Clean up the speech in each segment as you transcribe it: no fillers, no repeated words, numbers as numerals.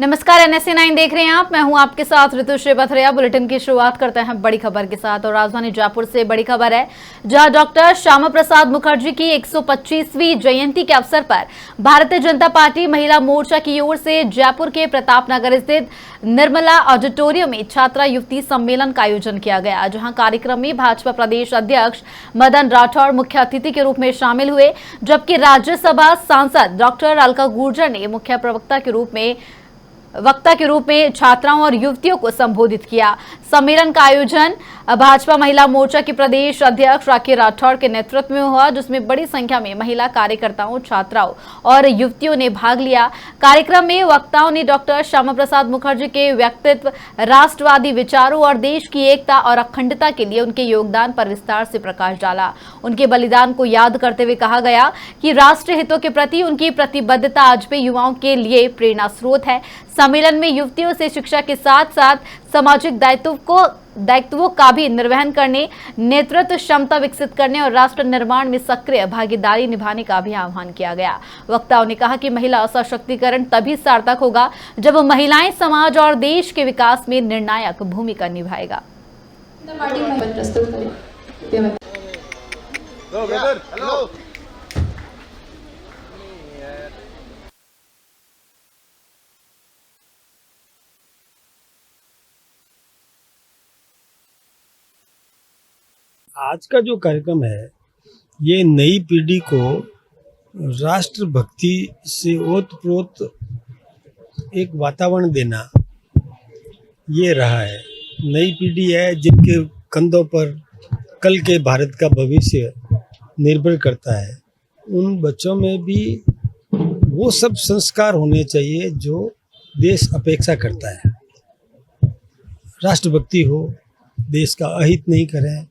नमस्कार, NSA9 देख रहे हैं आप। मैं हूं आपके साथ ऋतु श्रीपथरिया। बुलेटिन की शुरुआत करते हैं बड़ी खबर के साथ और राजधानी जयपुर से बड़ी खबर है, जहां डॉक्टर श्यामा प्रसाद मुखर्जी की 125वीं जयंती के अवसर पर भारतीय जनता पार्टी महिला मोर्चा की ओर से जयपुर के प्रताप नगर स्थित निर्मला ऑडिटोरियम में छात्रा युवती सम्मेलन का आयोजन किया गया, जहां कार्यक्रम में भाजपा प्रदेश अध्यक्ष मदन राठौड़ मुख्य अतिथि के रूप में शामिल हुए, जबकि राज्यसभा सांसद डॉक्टर अलका गुर्जर ने मुख्य वक्ता के रूप में छात्राओं और युवतियों को संबोधित किया। सम्मेलन का आयोजन भाजपा महिला मोर्चा की प्रदेश अध्यक्ष राखी राठौड़ के नेतृत्व में हुआ, जिसमें बड़ी संख्या में महिला कार्यकर्ताओं, छात्राओं और युवतियों ने भाग लिया। कार्यक्रम में वक्ताओं ने डॉक्टर श्यामा प्रसाद मुखर्जी के व्यक्तित्व, राष्ट्रवादी विचारों और देश की एकता और अखंडता के लिए उनके योगदान पर विस्तार से प्रकाश डाला। उनके बलिदान को याद करते हुए कहा गया कि राष्ट्र हितों के प्रति उनकी प्रतिबद्धता आज भी युवाओं के लिए प्रेरणा स्रोत है। सम्मेलन में युवतियों से शिक्षा के साथ साथ सामाजिक दायित्वों का भी निर्वहन करने, नेतृत्व क्षमता विकसित करने और राष्ट्र निर्माण में सक्रिय भागीदारी निभाने का भी आह्वान किया गया। वक्ताओं ने कहा कि महिला सशक्तिकरण तभी सार्थक होगा जब महिलाएं समाज और देश के विकास में निर्णायक भूमिका निभाएगा। आज का जो कार्यक्रम है, ये नई पीढ़ी को राष्ट्रभक्ति से ओतप्रोत एक वातावरण देना, ये रहा है। नई पीढ़ी है जिनके कंधों पर कल के भारत का भविष्य निर्भर करता है। उन बच्चों में भी वो सब संस्कार होने चाहिए जो देश अपेक्षा करता है। राष्ट्रभक्ति हो, देश का अहित नहीं करें,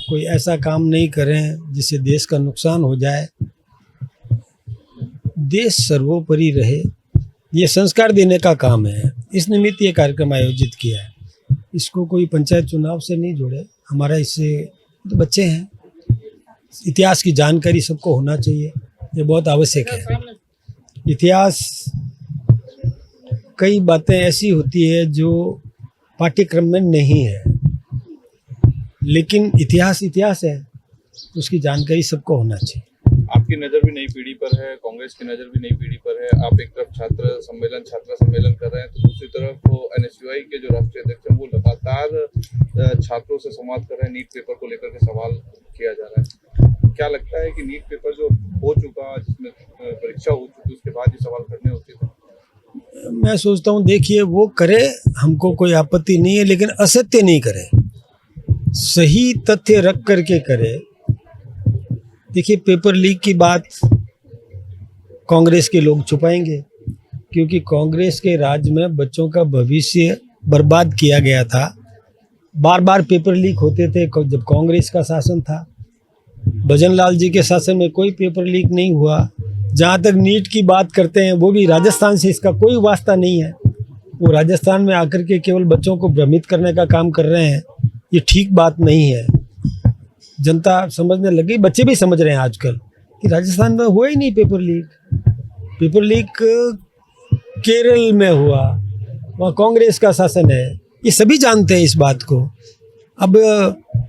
कोई ऐसा काम नहीं करें जिससे देश का नुकसान हो जाए, देश सर्वोपरि रहे, ये संस्कार देने का काम है। इस निमित्त ये कार्यक्रम आयोजित किया है। इसको कोई पंचायत चुनाव से नहीं जोड़े, हमारा इससे तो बच्चे हैं, इतिहास की जानकारी सबको होना चाहिए, ये बहुत आवश्यक है। इतिहास, कई बातें ऐसी होती है जो पाठ्यक्रम में नहीं है, लेकिन इतिहास है, उसकी जानकारी सबको होना चाहिए। आपकी नज़र भी नई पीढ़ी पर है, कांग्रेस की नज़र भी नई पीढ़ी पर है। आप एक तरफ छात्रा सम्मेलन कर रहे हैं, तो दूसरी तरफ NSUI के जो राष्ट्रीय अध्यक्ष हैं वो लगातार छात्रों से संवाद कर रहे हैं। नीट पेपर को लेकर के सवाल किया जा रहा है। क्या लगता है कि नीट पेपर जो हो चुका, जिसमें परीक्षा हो चुकी, उसके बाद ये सवाल करने होते थे? मैं सोचता हूँ, देखिए, वो करे, हमको कोई आपत्ति नहीं है, लेकिन असत्य नहीं करे, सही तथ्य रख करके करे। देखिए, पेपर लीक की बात कांग्रेस के लोग छुपाएंगे, क्योंकि कांग्रेस के राज में बच्चों का भविष्य बर्बाद किया गया था। बार बार पेपर लीक होते थे जब कांग्रेस का शासन था। भजनलाल जी के शासन में कोई पेपर लीक नहीं हुआ। जहाँ तक नीट की बात करते हैं, वो भी राजस्थान से इसका कोई वास्ता नहीं है। वो राजस्थान में आकर के केवल बच्चों को भ्रमित करने का काम कर रहे हैं, ये ठीक बात नहीं है। जनता समझने लगी, बच्चे भी समझ रहे हैं आजकल कि राजस्थान में हुआ ही नहीं paper leak. Paper leak Kerala में हुआ, वहाँ कांग्रेस का शासन है, ये सभी जानते हैं इस बात को। अब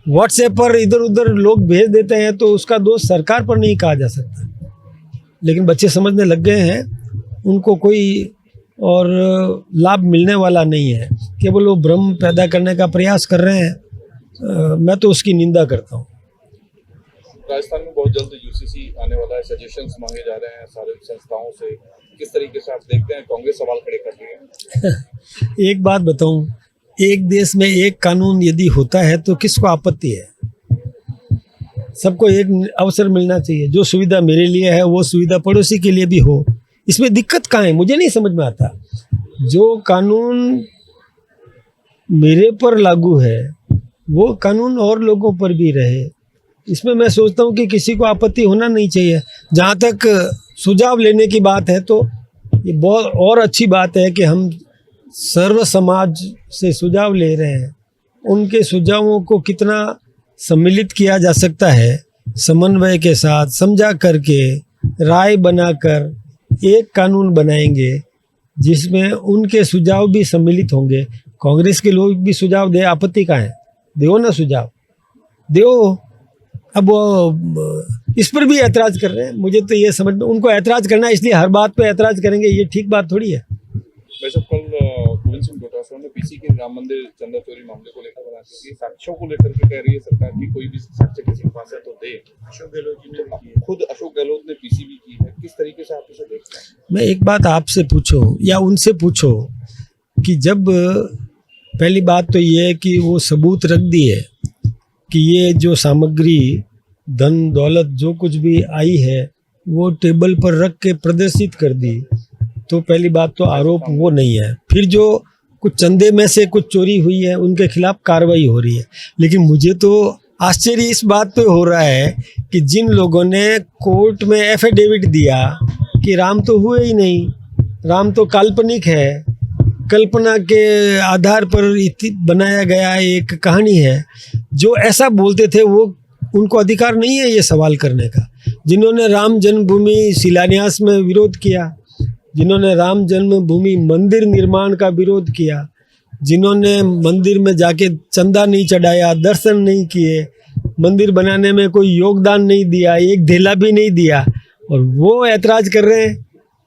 व्हाट्सएप पर इधर उधर लोग भेज देते हैं तो उसका दोष सरकार पर नहीं कहा जा सकता, लेकिन बच्चे समझने लग गए हैं, उनको कोई और लाभ मिलने वाला नहीं है, केवल वो भ्रम पैदा करने का प्रयास कर रहे हैं। मैं तो उसकी निंदा करता हूँ। राजस्थान में बहुत जल्द UCC आने वाला है, सजेशंस मांगे जा रहे हैं सारे संस्थाओं से। किस तरीके से आप देखते हैं? कांग्रेस सवाल खड़े कर रही है। एक बात बताऊं, एक देश में एक कानून यदि होता है तो किसको आपत्ति है? सबको एक अवसर मिलना चाहिए। जो सुविधा मेरे लिए है वो सुविधा पड़ोसी के लिए भी हो। इसमें दिक्कत कहाँ है? मुझे नहीं समझ में आता। जो कानून मेरे पर लागू है वो कानून और लोगों पर भी रहे। इसमें मैं सोचता हूँ कि किसी को आपत्ति होना नहीं चाहिए। जहाँ तक सुझाव लेने की बात है तो ये बहुत और अच्छी बात है कि हम सर्व समाज से सुझाव ले रहे हैं। उनके सुझावों को कितना सम्मिलित किया जा सकता है, समन्वय के साथ समझा करके, राय बनाकर एक कानून बनाएंगे जिसमें उनके सुझाव भी सम्मिलित होंगे। कांग्रेस के लोग भी सुझाव दे, आपत्ति का है, दो ना सुझाव दो। अब वो इस पर भी ऐतराज कर रहे हैं। मुझे तो ये समझ में, उनको ऐतराज करना है इसलिए हर बात पे ऐतराज करेंगे, ये ठीक बात थोड़ी है। वैसे कल गोविंद सिंह डोटासरा ने पीसी के राम मंदिर चंदा चोरी मामले को लेकर बना कि साक्ष्यों को लेकर के कह रही है सरकार की कोई भी साक्ष्य किसी के पास है तो दे। अशोक गहलोत जी ने भी की, खुद अशोक गहलोत ने पीसी भी की है। किस तरीके से आप इसे देखते हैं? मैं एक बात आपसे पूछो या उनसे पूछो कि जब, पहली बात तो ये है कि वो सबूत रख दिए कि ये जो सामग्री, धन दौलत जो कुछ भी आई है वो टेबल पर रख के प्रदर्शित कर दी, तो पहली बात तो आरोप वो नहीं है। फिर जो कुछ चंदे में से कुछ चोरी हुई है उनके खिलाफ कार्रवाई हो रही है। लेकिन मुझे तो आश्चर्य इस बात पे हो रहा है कि जिन लोगों ने कोर्ट में एफिडेविट दिया कि राम तो हुए ही नहीं, राम तो काल्पनिक है, कल्पना के आधार पर बनाया गया एक कहानी है, जो ऐसा बोलते थे वो, उनको अधिकार नहीं है ये सवाल करने का। जिन्होंने राम जन्मभूमि शिलान्यास में विरोध किया, जिन्होंने राम जन्मभूमि मंदिर निर्माण का विरोध किया, जिन्होंने मंदिर में जाके चंदा नहीं चढ़ाया, दर्शन नहीं किए, मंदिर बनाने में कोई योगदान नहीं दिया, एक धेला भी नहीं दिया, और वो ऐतराज कर रहे हैं।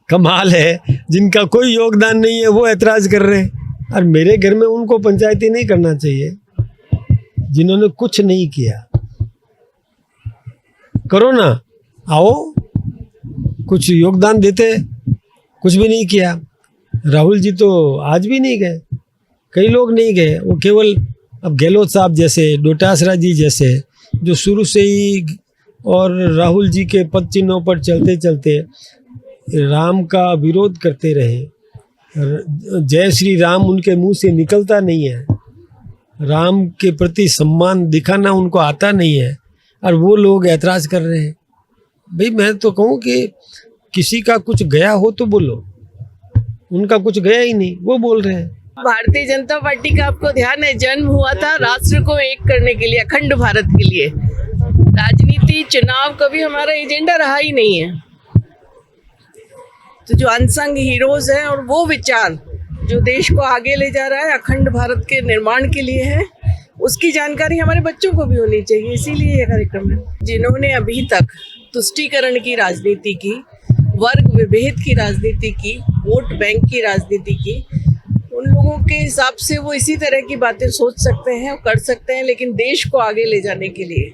कमाल है, जिनका कोई योगदान नहीं है वो ऐतराज कर रहे हैं। और मेरे घर में उनको पंचायती नहीं करना चाहिए जिन्होंने कुछ नहीं किया। करो ना, आओ, कुछ योगदान देते, कुछ भी नहीं किया। राहुल जी तो आज भी नहीं गए, कई लोग नहीं गए, वो केवल अब गहलोत साहब जैसे, डोटासरा जी जैसे, जो शुरू से ही और राहुल जी के पद चिन्हों पर चलते चलते राम का विरोध करते रहे। जय श्री राम उनके मुंह से निकलता नहीं है, राम के प्रति सम्मान दिखाना उनको आता नहीं है, और वो लोग ऐतराज कर रहे हैं। भाई मैं तो कहूँ कि किसी का कुछ गया हो तो बोलो, उनका कुछ गया ही नहीं, वो बोल रहे हैं। भारतीय जनता पार्टी का आपको ध्यान है, जन्म हुआ था राष्ट्र को एक करने के लिए, अखंड भारत के लिए। राजनीति, चुनाव कभी हमारा एजेंडा रहा ही नहीं है। तो जो अनसंग हीरोज हैं और वो विचार जो देश को आगे ले जा रहा है, अखंड भारत के निर्माण के लिए है, उसकी जानकारी हमारे बच्चों को भी होनी चाहिए। इसीलिए ये कार्यक्रम है। जिन्होंने अभी तक तुष्टीकरण की राजनीति की, वर्ग विभेद की राजनीति की, वोट बैंक की राजनीति की, उन लोगों के हिसाब से वो इसी तरह की बातें सोच सकते हैं और कर सकते हैं। लेकिन देश को आगे ले जाने के लिए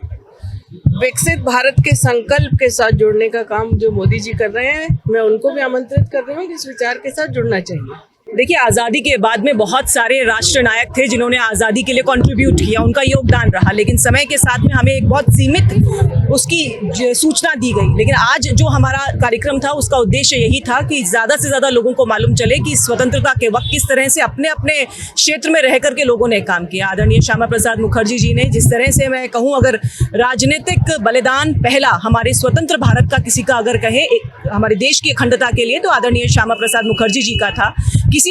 विकसित भारत के संकल्प के साथ जुड़ने का काम जो मोदी जी कर रहे हैं, मैं उनको भी आमंत्रित कर रही हूँ कि इस विचार के साथ जुड़ना चाहिए। देखिए, आज़ादी के बाद में बहुत सारे राष्ट्र नायक थे जिन्होंने आज़ादी के लिए कंट्रीब्यूट किया, उनका योगदान रहा, लेकिन समय के साथ में हमें एक बहुत सीमित उसकी सूचना दी गई। लेकिन आज जो हमारा कार्यक्रम था उसका उद्देश्य यही था कि ज़्यादा से ज़्यादा लोगों को मालूम चले कि स्वतंत्रता के वक्त किस तरह से अपने अपने क्षेत्र में रह करके लोगों ने काम किया। आदरणीय श्यामा प्रसाद मुखर्जी जी ने जिस तरह से, मैं कहूँ अगर राजनीतिक बलिदान पहला हमारे स्वतंत्र भारत का किसी का अगर कहे हमारे देश की अखंडता के लिए, तो आदरणीय श्यामा प्रसाद मुखर्जी जी का था।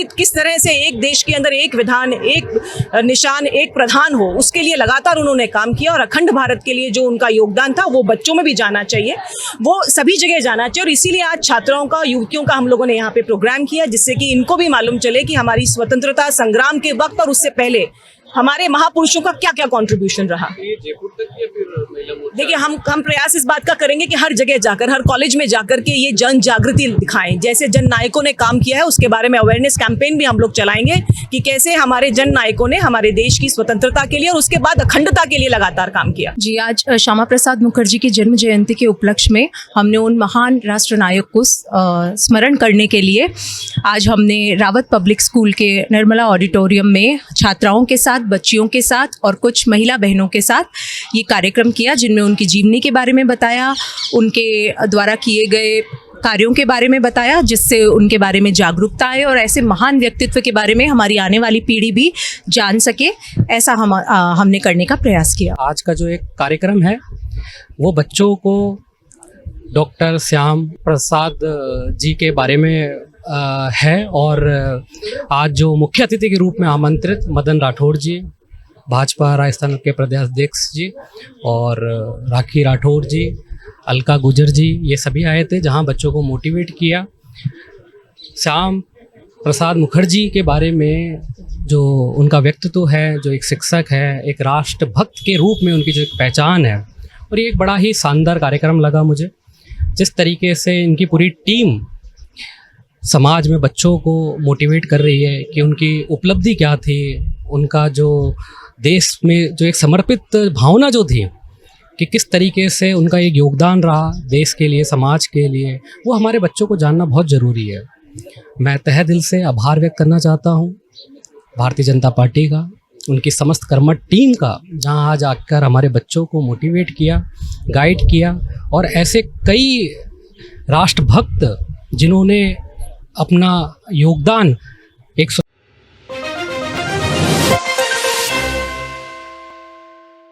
किस तरह से एक देश के अंदर एक विधान, एक निशान, एक प्रधान हो, उसके लिए लगातार उन्होंने काम किया। और अखंड भारत के लिए जो उनका योगदान था वो बच्चों में भी जाना चाहिए, वो सभी जगह जाना चाहिए। और इसीलिए आज छात्राओं का, युवतियों का हम लोगों ने यहाँ पे प्रोग्राम किया, जिससे कि इनको भी मालूम चले कि हमारी स्वतंत्रता संग्राम के वक्त और उससे पहले हमारे महापुरुषों का क्या क्या कंट्रीब्यूशन रहा। ये जयपुर तक या फिर महिला मोर्चा? देखिए, हम प्रयास इस बात का करेंगे कि हर जगह जाकर, हर कॉलेज में जाकर के ये जन जागृति दिखाएं। जैसे जन नायकों ने काम किया है उसके बारे में अवेयरनेस कैंपेन भी हम लोग चलाएंगे कि कैसे हमारे जन नायकों ने हमारे देश की स्वतंत्रता के लिए और उसके बाद अखंडता के लिए लगातार काम किया। जी, आज श्यामा प्रसाद मुखर्जी की जन्म जयंती के उपलक्ष्य में हमने उन महान राष्ट्र नायक को स्मरण करने के लिए आज हमने रावत पब्लिक स्कूल के निर्मला ऑडिटोरियम में छात्राओं के साथ, बच्चियों के साथ और कुछ महिला बहनों के साथ ये कार्यक्रम किया, जिनमें उनकी जीवनी के बारे में बताया, उनके द्वारा किए गए कार्यों के बारे में बताया, जिससे उनके बारे में जागरूकता आए और ऐसे महान व्यक्तित्व के बारे में हमारी आने वाली पीढ़ी भी जान सके। ऐसा हमने करने का प्रयास किया। आज का जो एक कार्यक्रम है वो बच्चों को डॉक्टर श्याम प्रसाद जी के बारे में है, और आज जो मुख्य अतिथि के रूप में आमंत्रित मदन राठौड़ जी, भाजपा राजस्थान के प्रदेश अध्यक्ष जी, और राखी राठौड़ जी, अलका गुजर जी, ये सभी आए थे, जहां बच्चों को मोटिवेट किया। श्याम प्रसाद मुखर्जी के बारे में जो उनका व्यक्तित्व है, जो एक शिक्षक है, एक राष्ट्रभक्त के रूप में उनकी जो एक पहचान है, और ये एक बड़ा ही शानदार कार्यक्रम लगा मुझे। जिस तरीके से इनकी पूरी टीम समाज में बच्चों को मोटिवेट कर रही है कि उनकी उपलब्धि क्या थी, उनका जो देश में जो एक समर्पित भावना जो थी कि किस तरीके से उनका एक योगदान रहा देश के लिए, समाज के लिए, वो हमारे बच्चों को जानना बहुत ज़रूरी है। मैं तहे दिल से आभार व्यक्त करना चाहता हूँ भारतीय जनता पार्टी का, उनकी समस्त कर्मठ टीम का, जहाँ आज आकर हमारे बच्चों को मोटिवेट किया, गाइड किया, और ऐसे कई राष्ट्रभक्त जिन्होंने अपना योगदान एक